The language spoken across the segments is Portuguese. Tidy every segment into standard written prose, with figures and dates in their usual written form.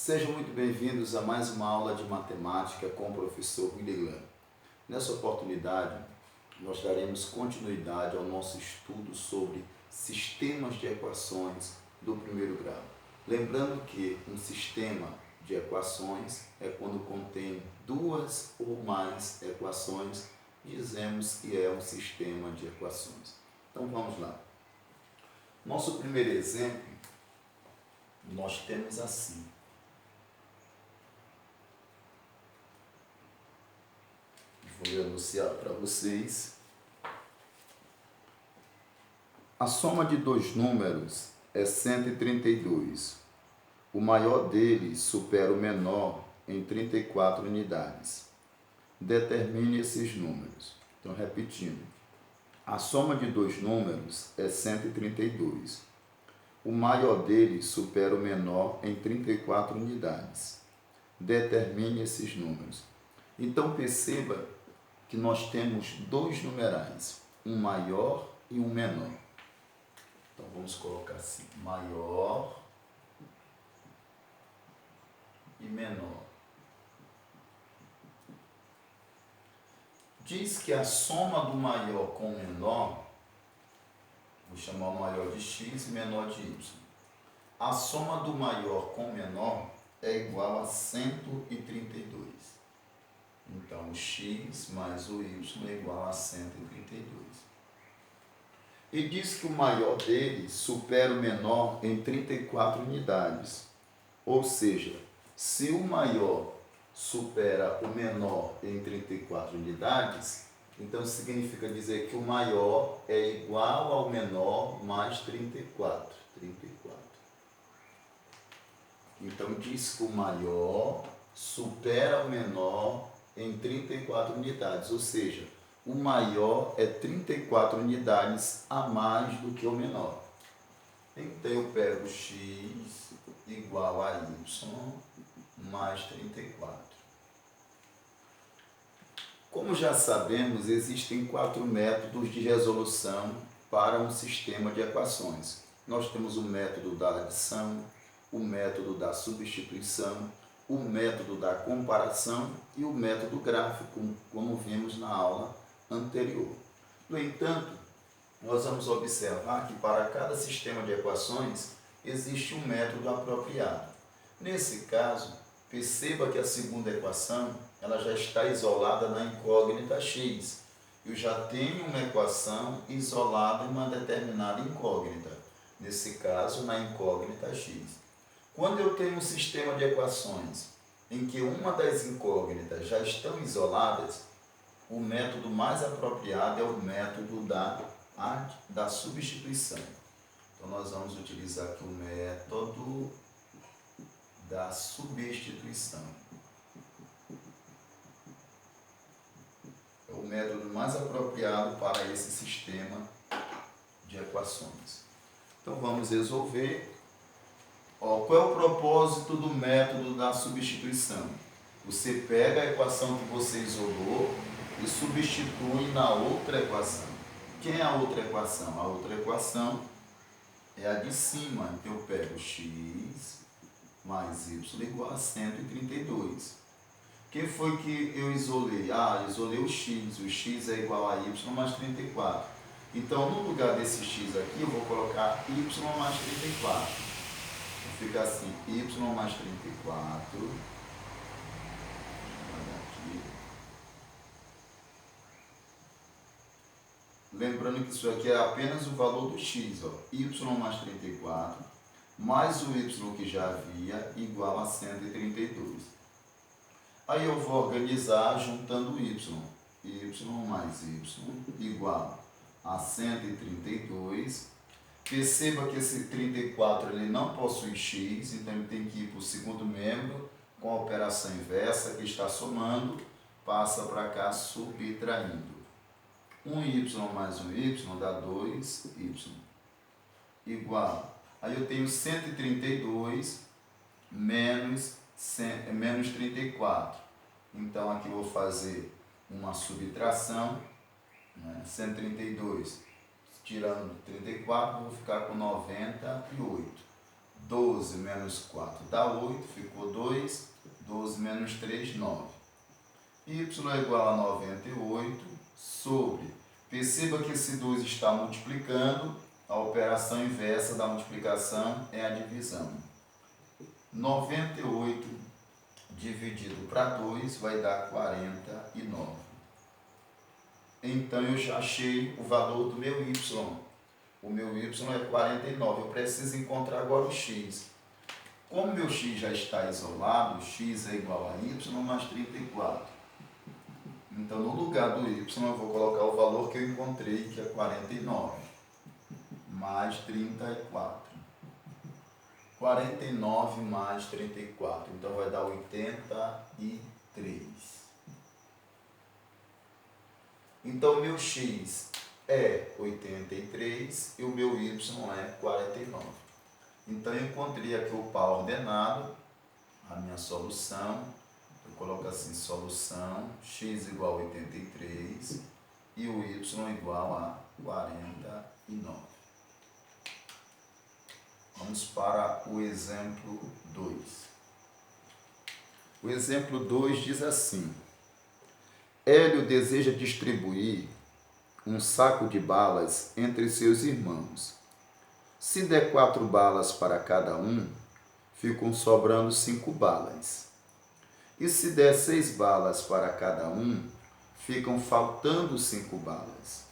Sejam muito bem-vindos a mais uma aula de matemática com o professor William. Nessa oportunidade, nós daremos continuidade ao nosso estudo sobre sistemas de equações do primeiro grau. Lembrando que um sistema de equações é quando contém duas ou mais equações, dizemos que é um sistema de equações. Então vamos lá. Nosso primeiro exemplo, nós temos assim. Vou anunciar para vocês. A soma de dois números é 132. O maior deles supera o menor em 34 unidades. Determine esses números. Então, repetindo. A soma de dois números é 132. O maior deles supera o menor em 34 unidades. Determine esses números. Então, perceba que nós temos dois numerais, um maior e um menor. Então, vamos colocar assim, maior e menor. Diz que a soma do maior com o menor, vou chamar o maior de x e menor de y. A soma do maior com o menor é igual a 132. Então, o x mais o y é igual a 132. E diz que o maior dele supera o menor em 34 unidades. Ou seja, se o maior supera o menor em 34 unidades, então significa dizer que o maior é igual ao menor mais 34. Então, diz que o maior supera o menor em 34 unidades, ou seja, o maior é 34 unidades a mais do que o menor. Então, eu pego x igual a y mais 34. Como já sabemos, existem 4 métodos de resolução para um sistema de equações. Nós temos o método da adição, o método da substituição, o método da comparação e o método gráfico, como vimos na aula anterior. No entanto, nós vamos observar que para cada sistema de equações existe um método apropriado. Nesse caso, perceba que a segunda equação ela já está isolada na incógnita x. Eu já tenho uma equação isolada em uma determinada incógnita, nesse caso na incógnita x. Quando eu tenho um sistema de equações em que uma das incógnitas já estão isoladas, o método mais apropriado é o método da substituição. Então, nós vamos utilizar aqui o método da substituição. É o método mais apropriado para esse sistema de equações. Então, vamos resolver. Qual é o propósito do método da substituição? Você pega a equação que você isolou e substitui na outra equação. Quem é a outra equação? A outra equação é a de cima. Então, eu pego x mais y igual a 132. Quem foi que eu isolei? Isolei o x. O x é igual a y mais 34. Então, no lugar desse x aqui, eu vou colocar y mais 34. Fica assim, y mais 34, aqui. Lembrando que isso aqui é apenas o valor do x, y mais 34, mais o y que já havia, igual a 132. Aí eu vou organizar juntando y mais y, igual a 132. Perceba que esse 34 ele não possui x, então ele tem que ir para o segundo membro com a operação inversa, que está somando, passa para cá subtraindo. 1y mais 1y dá 2y, igual. Aí eu tenho 132 menos 34. Então aqui eu vou fazer uma subtração, 132. Tirando 34, vou ficar com 98. 12 menos 4 dá 8, ficou 2. 12 menos 3, 9. Y é igual a 98 sobre... Perceba que esse 2 está multiplicando, a operação inversa da multiplicação é a divisão. 98 dividido para 2 vai dar 49. Então eu já achei o valor do meu y. O meu y é 49. Eu preciso encontrar agora o x. Como meu x já está isolado, x é igual a y mais 34. Então, no lugar do y, eu vou colocar o valor que eu encontrei, que é 49, mais 34. 49 mais 34, então vai dar 83. Então, meu x é 83 e o meu y é 49. Então, eu encontrei aqui o par ordenado, a minha solução. Eu coloco assim, solução, x igual a 83 e o y igual a 49. Vamos para o exemplo 2. O exemplo 2 diz assim: Hélio deseja distribuir um saco de balas entre seus irmãos. Se der 4 balas para cada um, ficam sobrando 5 balas. E se der 6 balas para cada um, ficam faltando 5 balas.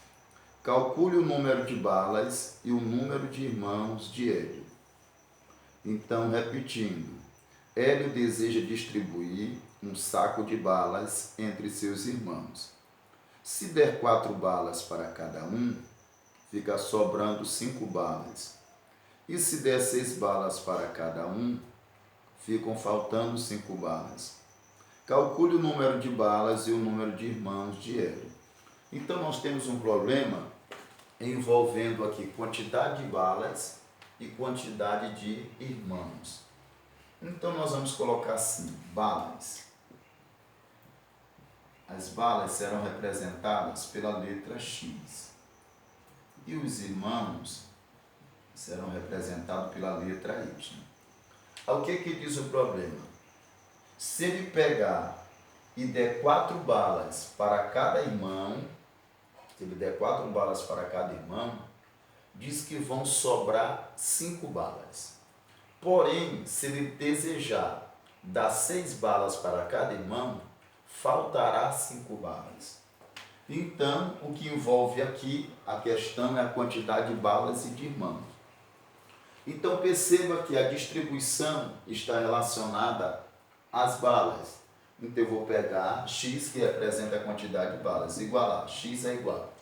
Calcule o número de balas e o número de irmãos de Hélio. Então, repetindo, Hélio deseja distribuir um saco de balas entre seus irmãos. Se der 4 balas para cada um, fica sobrando 5 balas. E se der 6 balas para cada um, ficam faltando 5 balas. Calcule o número de balas e o número de irmãos de Hélio. Então, nós temos um problema envolvendo aqui quantidade de balas e quantidade de irmãos. Então, nós vamos colocar assim, balas. As balas serão representadas pela letra X. E os irmãos serão representados pela letra Y. O que diz o problema? Se ele pegar e der 4 balas para cada irmão, diz que vão sobrar 5 balas. Porém, se ele desejar dar 6 balas para cada irmão, faltará 5 balas. Então, o que envolve aqui, a questão é a quantidade de balas e de irmãos. Então, perceba que a distribuição está relacionada às balas. Então, eu vou pegar x, que representa a quantidade de balas, igualar, x é igual.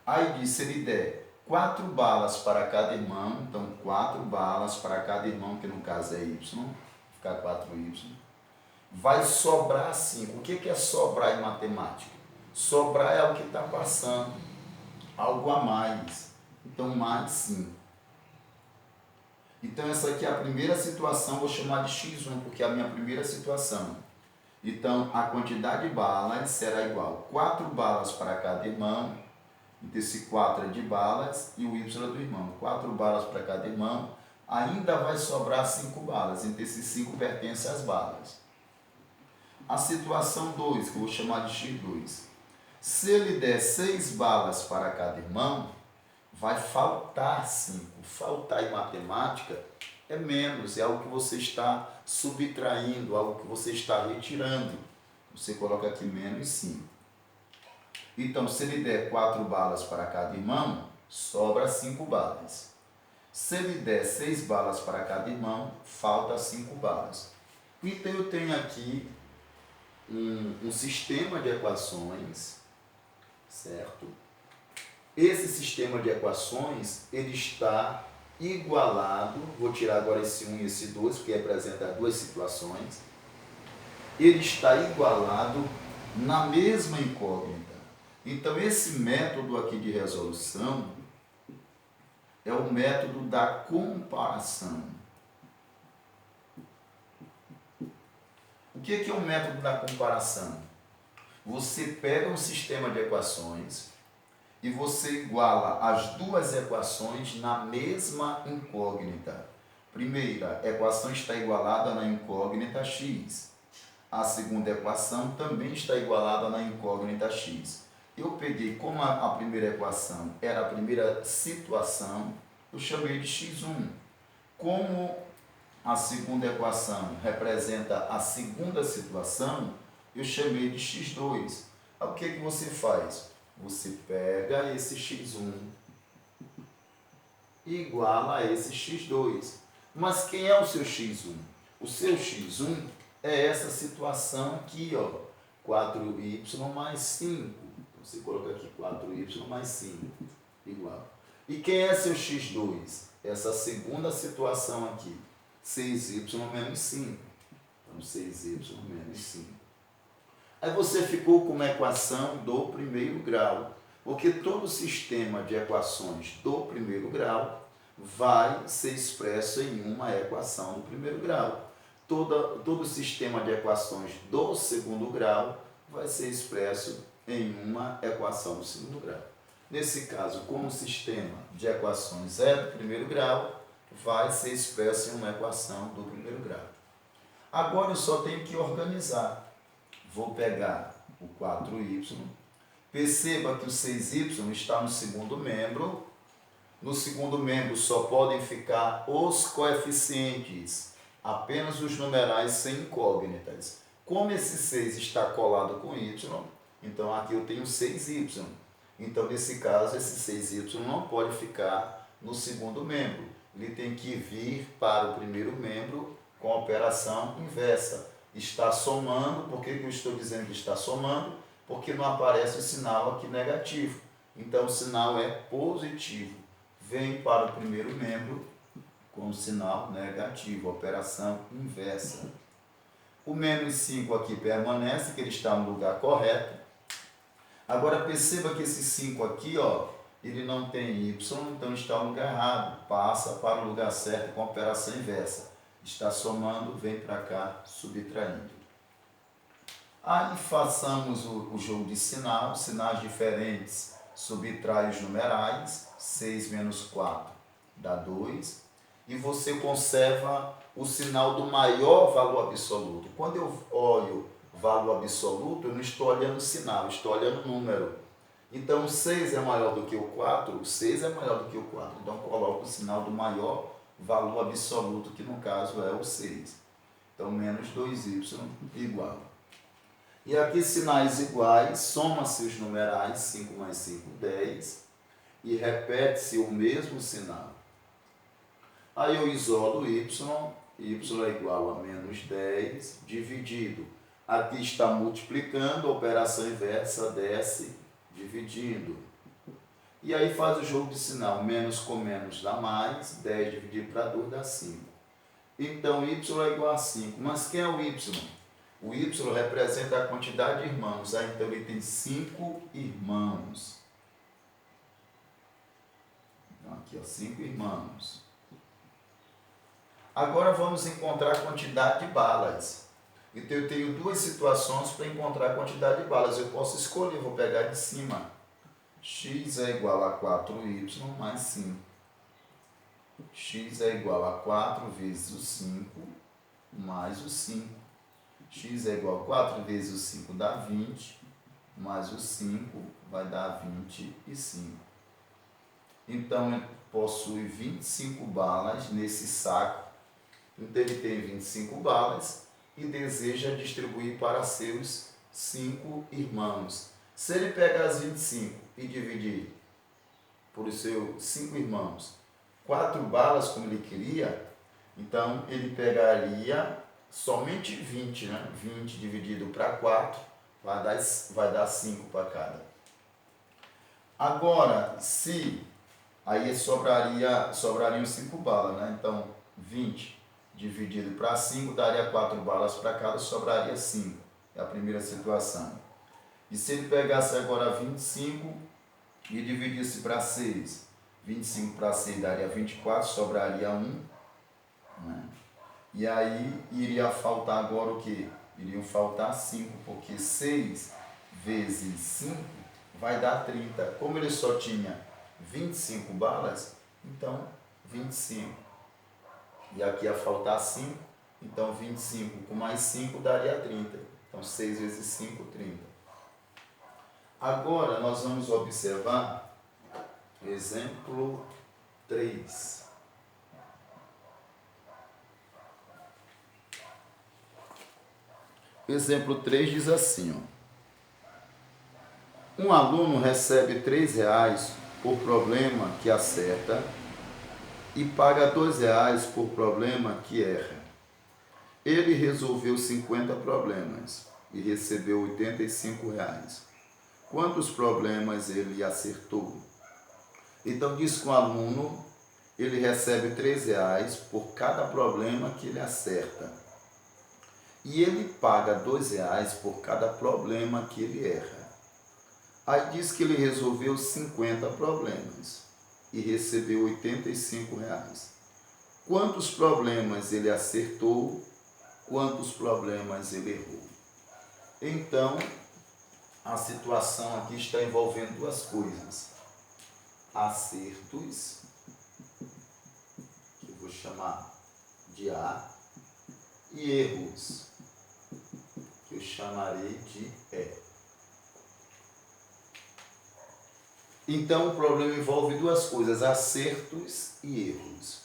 Aí diz, se ele der 4 balas para cada irmão, então 4 balas para cada irmão, que no caso é y, ficar 4y, vai sobrar 5. O que é sobrar em matemática? Sobrar é o que está passando, algo a mais. Então, mais 5. Então, essa aqui é a primeira situação, vou chamar de x1, porque é a minha primeira situação. Então, a quantidade de balas será igual a 4 balas para cada irmão, então esse 4 é de balas e o y é do irmão. 4 balas para cada irmão, ainda vai sobrar 5 balas, então esses 5 pertencem às balas. A situação 2, que eu vou chamar de x2. Se ele der 6 balas para cada irmão, vai faltar 5. Faltar em matemática é menos, é algo que você está subtraindo, algo que você está retirando. Você coloca aqui menos 5. Então, se ele der 4 balas para cada irmão, sobra 5 balas. Se ele der 6 balas para cada irmão, falta 5 balas. Então, eu tenho aqui um sistema de equações, certo? Esse sistema de equações, ele está igualado, vou tirar agora esse 1 e esse 2, porque representa duas situações. Ele está igualado na mesma incógnita. Então, esse método aqui de resolução é o método da comparação. O que é o método da comparação? Você pega um sistema de equações e você iguala as duas equações na mesma incógnita. Primeira equação está igualada na incógnita x. A segunda equação também está igualada na incógnita x. Eu peguei, como a primeira equação era a primeira situação, eu chamei de x1. Como a segunda equação representa a segunda situação, eu chamei de x2. Aí, o que você faz? Você pega esse x1 e iguala a esse x2. Mas quem é o seu x1? O seu x1 é essa situação aqui, ó, 4y mais 5. Você coloca aqui 4y mais 5, igual. E quem é seu x2? Essa segunda situação aqui, 6y menos 5. Então, 6y menos 5. Aí você ficou com uma equação do primeiro grau, porque todo sistema de equações do primeiro grau vai ser expresso em uma equação do primeiro grau. Todo sistema de equações do segundo grau vai ser expresso em uma equação do segundo grau. Nesse caso, como o sistema de equações é do primeiro grau, vai ser expresso em uma equação do primeiro grau. Agora eu só tenho que organizar. Vou pegar o 4y, perceba que o 6y está no segundo membro. No segundo membro só podem ficar os coeficientes, apenas os numerais sem incógnitas. Como esse 6 está colado com y, então aqui eu tenho 6y. Então, nesse caso, esse 6y não pode ficar no segundo membro. Ele tem que vir para o primeiro membro com a operação inversa. Está somando. Por que eu estou dizendo que está somando? Porque não aparece o sinal aqui negativo. Então, o sinal é positivo. Vem para o primeiro membro com o sinal negativo, operação inversa. O menos 5 aqui permanece, que ele está no lugar correto. Agora, perceba que esse 5 aqui, ó, ele não tem y, então está no lugar errado. Passa para o lugar certo com a operação inversa. Está somando, vem para cá, subtraindo. Aí façamos o jogo de sinal, sinais diferentes, subtrai os numerais, 6 menos 4 dá 2, e você conserva o sinal do maior valor absoluto. Quando eu olho valor absoluto, eu não estou olhando o sinal, estou olhando o número. Então, o 6 é maior do que o 4, o 6 é maior do que o 4. Então, coloco o sinal do maior valor absoluto, que no caso é o 6. Então, menos 2y igual. E aqui, sinais iguais, soma-se os numerais, 5 mais 5, 10, e repete-se o mesmo sinal. Aí eu isolo y é igual a menos 10, dividido. Aqui está multiplicando, a operação inversa desce, dividindo. E aí faz o jogo de sinal, menos com menos dá mais, 10 dividido para 2 dá 5. Então, y é igual a 5. Mas quem é o y? O y representa a quantidade de irmãos. Então, ele tem 5 irmãos. Então, aqui, ó, 5 irmãos. Agora, vamos encontrar a quantidade de balas. Então, eu tenho duas situações para encontrar a quantidade de balas. Eu posso escolher, vou pegar de cima. X é igual a 4y mais 5. X é igual a 4 vezes o 5 mais o 5. X é igual a 4 vezes o 5 dá 20, mais o 5 vai dar 25. Então, ele possui 25 balas nesse saco. Então, ele tem 25 balas e deseja distribuir para seus 5 irmãos. Se ele pegar as 25 e dividir por seus 5 irmãos, 4 balas como ele queria, então ele pegaria somente 20, né? 20 dividido para 4 vai dar 5 para cada. Agora, se aí sobrariam 5 balas, né? Então, 20 dividido para 5 daria 4 balas para cada, sobraria 5. É a primeira situação. E se ele pegasse agora 25 e dividisse para 6, 25 para 6 daria 24, sobraria 1. Né? E aí iria faltar agora o quê? Iriam faltar 5, porque 6 vezes 5 vai dar 30. Como ele só tinha 25 balas, então 25 E aqui ia faltar 5, então 25 com mais 5 daria 30. Então 6 vezes 5, 30. Agora nós vamos observar exemplo 3. Exemplo 3 diz assim, ó. Um aluno recebe R$ 3 por problema que acerta e paga R$ 2 por problema que erra. Ele resolveu 50 problemas e recebeu R$ 85. Quantos problemas ele acertou? Então diz que o aluno ele recebe R$ 3 por cada problema que ele acerta. E ele paga R$ 2 por cada problema que ele erra. Aí diz que ele resolveu 50 problemas e recebeu R$ 85. Quantos problemas ele acertou? Quantos problemas ele errou? Então, a situação aqui está envolvendo duas coisas. Acertos, que eu vou chamar de A, e erros, que eu chamarei de E. Então, o problema envolve duas coisas, acertos e erros.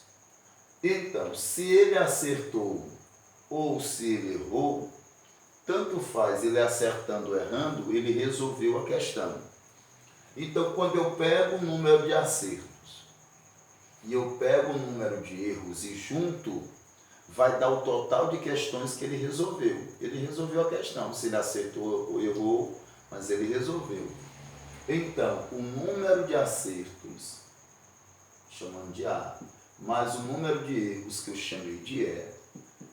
Então, se ele acertou ou se ele errou, tanto faz ele acertando ou errando, ele resolveu a questão. Então, quando eu pego o número de acertos e eu pego o número de erros e junto, vai dar o total de questões que ele resolveu. Ele resolveu a questão, se ele acertou ou errou, mas ele resolveu. Então, o número de acertos, chamando de A, mais o número de erros, que eu chamei de E,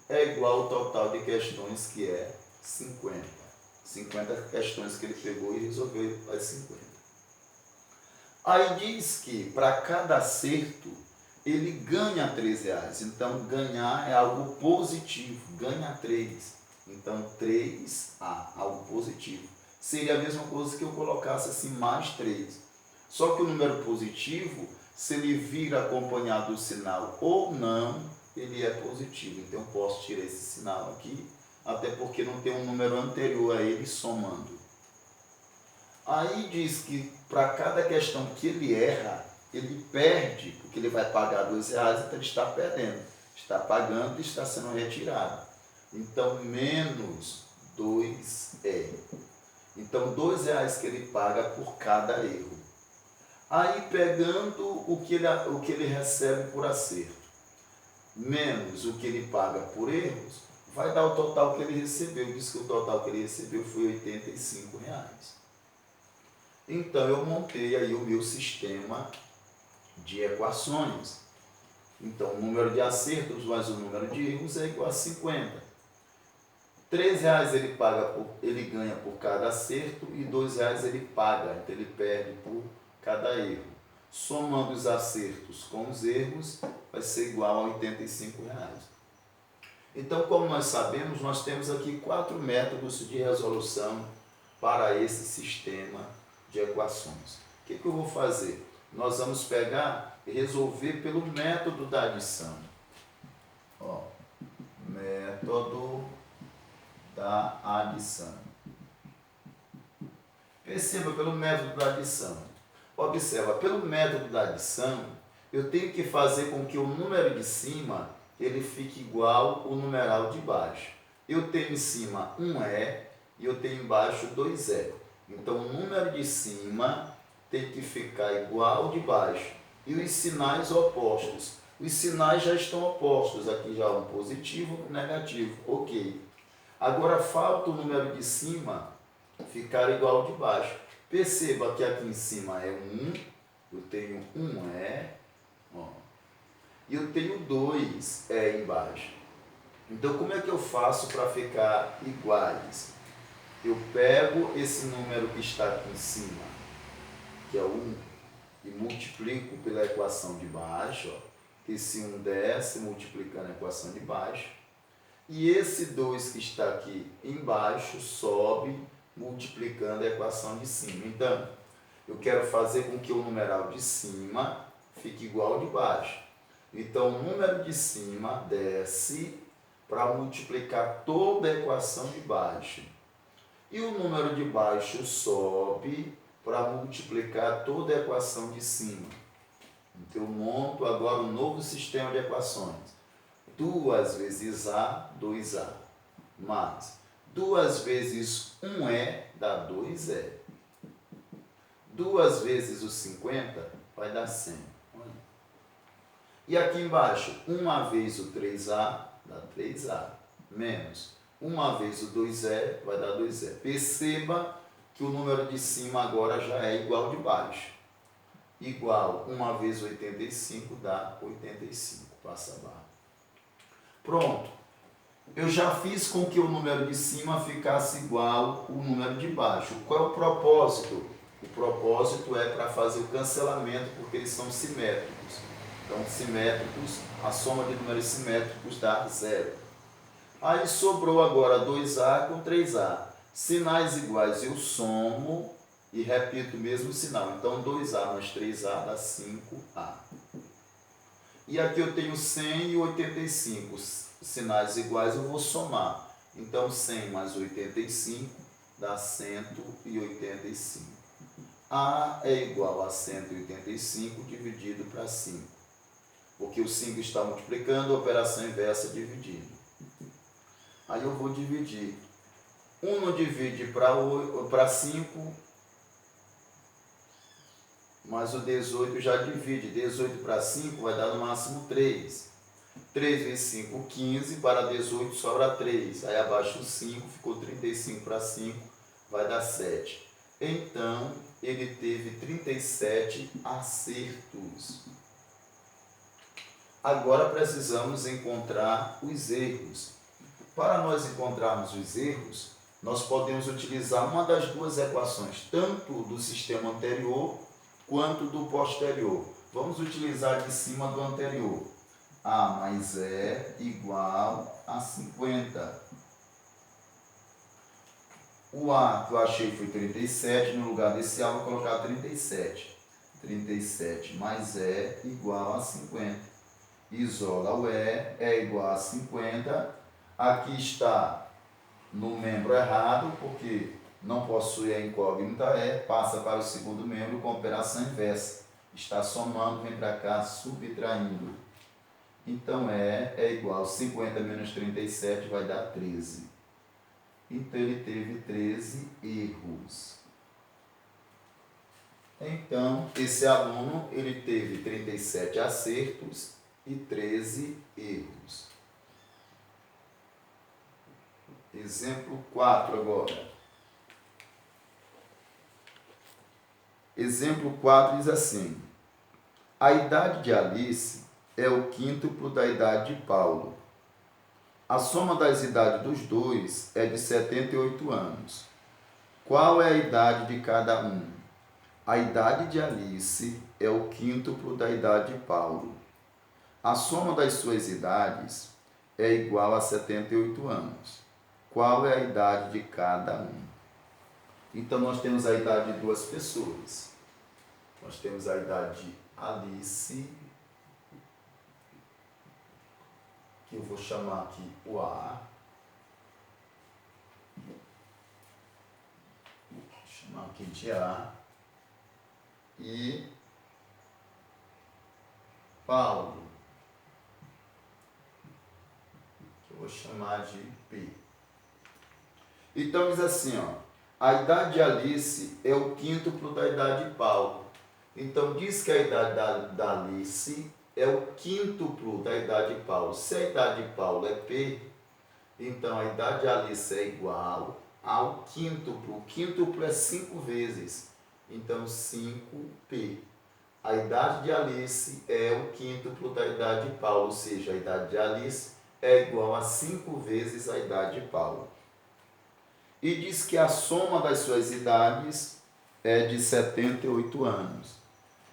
é igual ao total de questões, que é 50. 50 questões que ele pegou e resolveu as 50. Aí diz que para cada acerto ele ganha R$ 3. Então ganhar é algo positivo, ganha 3. Então 3A, algo positivo. Seria a mesma coisa que eu colocasse assim mais 3. Só que o número positivo, se ele vir acompanhado do sinal ou não, ele é positivo. Então eu posso tirar esse sinal aqui, até porque não tem um número anterior a ele somando. Aí diz que para cada questão que ele erra, ele perde, porque ele vai pagar R$ 2, então ele está perdendo. Está pagando e está sendo retirado. Então, menos 2 Então, R$ 2 que ele paga por cada erro. Aí, pegando o que ele recebe por acerto, menos o que ele paga por erros, vai dar o total que ele recebeu. Diz que o total que ele recebeu foi R$ 85. Então, eu montei aí o meu sistema de equações. Então, o número de acertos mais o número de erros é igual a 50. R$ 3 ele ganha por cada acerto e R$ 2 ele paga, então ele perde por cada erro. Somando os acertos com os erros, vai ser igual a R$ 85. Então, como nós sabemos, nós temos aqui 4 métodos de resolução para esse sistema de equações. O que eu vou fazer? Nós vamos pegar e resolver pelo método da adição. Método da adição. Perceba, pelo método da adição. Observa, pelo método da adição, eu tenho que fazer com que o número de cima ele fique igual ao numeral de baixo. Eu tenho em cima 1E e eu tenho embaixo 2E. Então, o número de cima tem que ficar igual ao de baixo. E os sinais opostos. Os sinais já estão opostos. Aqui já um positivo e um negativo. Ok. Agora, falta o número de cima ficar igual ao de baixo. Perceba que aqui em cima é 1. Eu tenho 1E. E eu tenho 2E embaixo. Então, como é que eu faço para ficar iguais? Eu pego esse número que está aqui em cima, que é 1, e multiplico pela equação de baixo. Esse 1 desce multiplicando a equação de baixo. E esse 2 que está aqui embaixo sobe multiplicando a equação de cima. Então, eu quero fazer com que o numeral de cima fique igual ao de baixo. Então, o número de cima desce para multiplicar toda a equação de baixo. E o número de baixo sobe para multiplicar toda a equação de cima. Então, eu monto agora um novo sistema de equações. 2 vezes A, 2A. Mais 2 vezes 1E dá 2E. 2 vezes o 50 vai dar 100. E aqui embaixo, 1 vez o 3A dá 3A. Menos 1 vez o 2E vai dar 2E. Perceba que o número de cima agora já é igual ao de baixo. Igual 1 vezes 85 dá 85. Passa a barra. Pronto. Eu já fiz com que o número de cima ficasse igual ao número de baixo. Qual é o propósito? O propósito é para fazer o cancelamento, porque eles são simétricos. Então, simétricos, a soma de números simétricos dá 0. Aí sobrou agora 2A com 3A. Sinais iguais eu somo e repito o mesmo sinal. Então, 2A mais 3A dá 5A. E aqui eu tenho 100 e 85. Sinais iguais eu vou somar. Então, 100 mais 85 dá 185. A é igual a 185 dividido para 5. Porque o 5 está multiplicando, a operação inversa dividindo. Aí eu vou dividir. 1 não divide para 5, mas o 18 já divide. 18 para 5 vai dar no máximo 3. 3 vezes 5, 15, para 18 sobra 3. Aí abaixo o 5, ficou 35 para 5, vai dar 7. Então, ele teve 37 acertos. Agora precisamos encontrar os erros. Para nós encontrarmos os erros, nós podemos utilizar uma das duas equações, tanto do sistema anterior quanto do posterior. Vamos utilizar de cima do anterior. A mais E igual a 50. O A que eu achei foi 37, no lugar desse A vou colocar 37. 37 mais E igual a 50. Isola o E igual a 50. Aqui está no membro errado, porque não possui a incógnita E, passa para o segundo membro com operação inversa. Está somando, vem para cá, subtraindo. Então, E é igual a 50 menos 37, vai dar 13. Então, ele teve 13 erros. Então, esse aluno, ele teve 37 acertos e 13 erros. Exemplo 4 agora. Exemplo 4 diz assim: a idade de Alice é o quíntuplo da idade de Paulo. A soma das idades dos dois é de 78 anos. Qual é a idade de cada um? A idade de Alice é o quíntuplo da idade de Paulo. A soma das suas idades é igual a 78 anos. Qual é a idade de cada um? Então, nós temos a idade de duas pessoas. Nós temos a idade de Alice, que eu vou chamar aqui o A. Vou chamar aqui de A. E Paulo, que eu vou chamar de P. Então, diz assim, ó, a idade de Alice é o quíntuplo da idade de Paulo. Então, diz que a idade da Alice é o quíntuplo da idade de Paulo. Se a idade de Paulo é P, então a idade de Alice é igual ao quíntuplo. O quíntuplo é 5 vezes. Então, 5P. A idade de Alice é o quíntuplo da idade de Paulo, ou seja, a idade de Alice é igual a 5 vezes a idade de Paulo. E diz que a soma das suas idades é de 78 anos.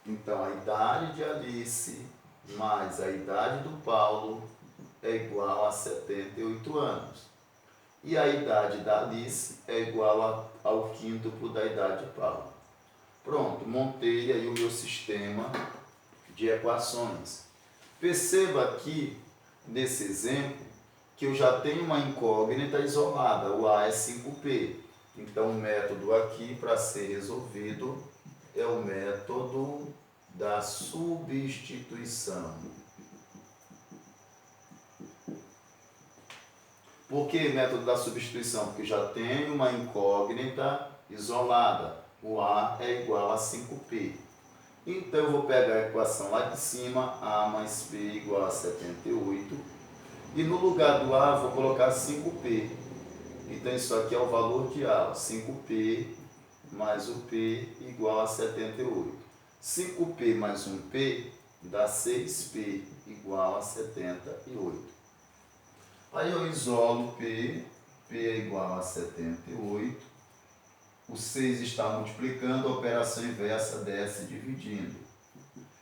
Então, a idade de Alice mais a idade do Paulo é igual a 78 anos. E a idade da Alice é igual ao quíntuplo da idade de Paulo. Pronto, montei aí o meu sistema de equações. Perceba aqui, nesse exemplo, que eu já tenho uma incógnita isolada, o A é 5P. Então, o método aqui, para ser resolvido, é o método da substituição. Por que método da substituição? Porque já tenho uma incógnita isolada. O A é igual a 5P. Então, eu vou pegar a equação lá de cima, A mais P igual a 78. E no lugar do A, vou colocar 5P. Então, isso aqui é o valor de A. 5P mais o P igual a 78. 5P mais 1P dá 6P igual a 78. Aí eu isolo P, P é igual a 78. O 6 está multiplicando, a operação inversa desce dividindo.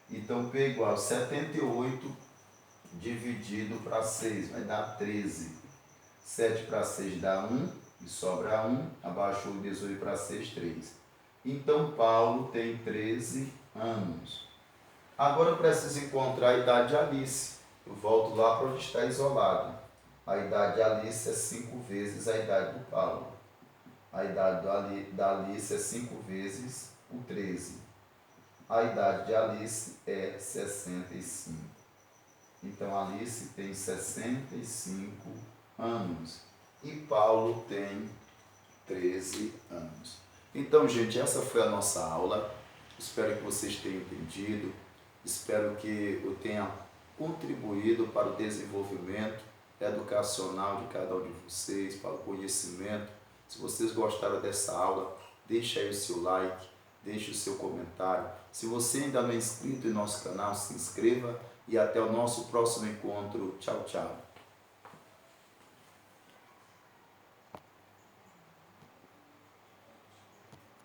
Então, P igual a 78 dividido para 6, vai dar 13. 7 para 6 dá 1, e sobra 1, abaixou o 18 para 6, 3. Então, Paulo tem 13 anos. Agora eu preciso encontrar a idade de Alice. Eu volto lá para onde está isolado. A idade de Alice é 5 vezes a idade do Paulo. A idade da Alice é 5 vezes o 13. A idade de Alice é 65. Então, Alice tem 65 anos e Paulo tem 13 anos. Então, gente, essa foi a nossa aula. Espero que vocês tenham entendido. Espero que eu tenha contribuído para o desenvolvimento educacional de cada um de vocês, para o conhecimento. Se vocês gostaram dessa aula, deixe aí o seu like, deixe o seu comentário. Se você ainda não é inscrito em nosso canal, se inscreva e até o nosso próximo encontro. Tchau, tchau.